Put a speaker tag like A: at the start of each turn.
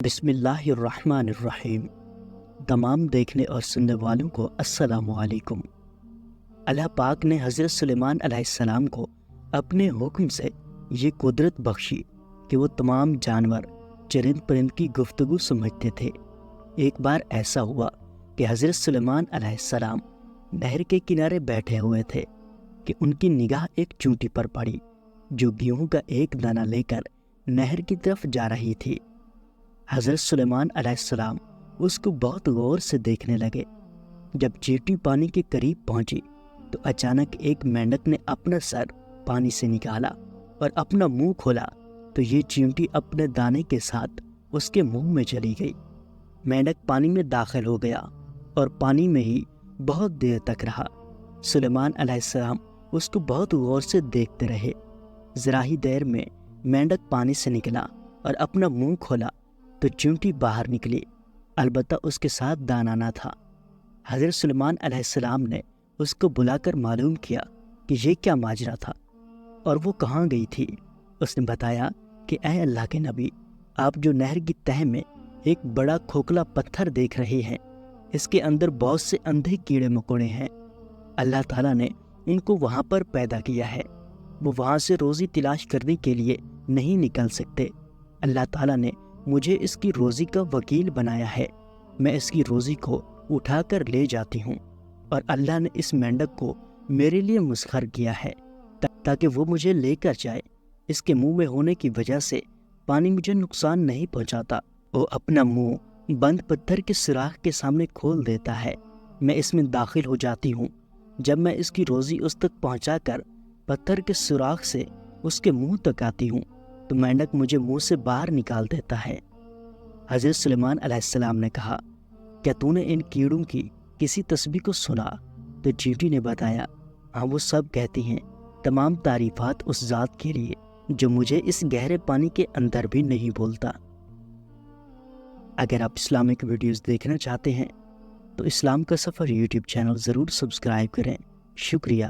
A: بسم اللہ الرحمن الرحیم۔ تمام دیکھنے اور سننے والوں کو السلام علیکم۔ اللہ پاک نے حضرت سلیمان علیہ السلام کو اپنے حکم سے یہ قدرت بخشی کہ وہ تمام جانور چرند پرند کی گفتگو سمجھتے تھے۔ ایک بار ایسا ہوا کہ حضرت سلیمان علیہ السلام نہر کے کنارے بیٹھے ہوئے تھے کہ ان کی نگاہ ایک چونٹی پر پڑی جو گیہوں کا ایک دانہ لے کر نہر کی طرف جا رہی تھی۔ حضرت سلیمان علیہ السلام اس کو بہت غور سے دیکھنے لگے۔ جب چیونٹی پانی کے قریب پہنچی تو اچانک ایک مینڈک نے اپنا سر پانی سے نکالا اور اپنا منہ کھولا تو یہ چیونٹی اپنے دانے کے ساتھ اس کے منہ میں چلی گئی۔ مینڈک پانی میں داخل ہو گیا اور پانی میں ہی بہت دیر تک رہا۔ سلیمان علیہ السلام اس کو بہت غور سے دیکھتے رہے۔ ذرا ہی دیر میں مینڈک پانی سے نکلا اور اپنا منہ کھولا تو چیونٹی باہر نکلی، البتہ اس کے ساتھ دانہ نہ تھا۔ حضرت سلیمان علیہ السلام نے اس کو بلا کر معلوم کیا کہ یہ کیا ماجرا تھا اور وہ کہاں گئی تھی۔ اس نے بتایا کہ اے اللہ کے نبی، آپ جو نہر کی تہہ میں ایک بڑا کھوکھلا پتھر دیکھ رہے ہیں، اس کے اندر بہت سے اندھے کیڑے مکوڑے ہیں۔ اللہ تعالیٰ نے ان کو وہاں پر پیدا کیا ہے، وہ وہاں سے روزی تلاش کرنے کے لیے نہیں نکل سکتے۔ اللہ تعالیٰ نے مجھے اس کی روزی کا وکیل بنایا ہے، میں اس کی روزی کو اٹھا کر لے جاتی ہوں، اور اللہ نے اس مینڈک کو میرے لیے مسخر کیا ہے تاکہ وہ مجھے لے کر جائے۔ اس کے منہ میں ہونے کی وجہ سے پانی مجھے نقصان نہیں پہنچاتا، وہ اپنا منہ بند پتھر کے سوراخ کے سامنے کھول دیتا ہے، میں اس میں داخل ہو جاتی ہوں۔ جب میں اس کی روزی اس تک پہنچا کر پتھر کے سوراخ سے اس کے منہ تک آتی ہوں تو مینڈک مجھے منہ سے باہر نکال دیتا ہے۔ حضرت سلیمان علیہ السلام نے کہا، کیا تو نے ان کیڑوں کی کسی تسبیح کو سنا؟ تو چیونٹی نے بتایا، ہاں، وہ سب کہتی ہیں، تمام تعریفات اس ذات کے لیے جو مجھے اس گہرے پانی کے اندر بھی نہیں بولتا۔ اگر آپ اسلامک ویڈیوز دیکھنا چاہتے ہیں تو اسلام کا سفر یوٹیوب چینل ضرور سبسکرائب کریں۔ شکریہ۔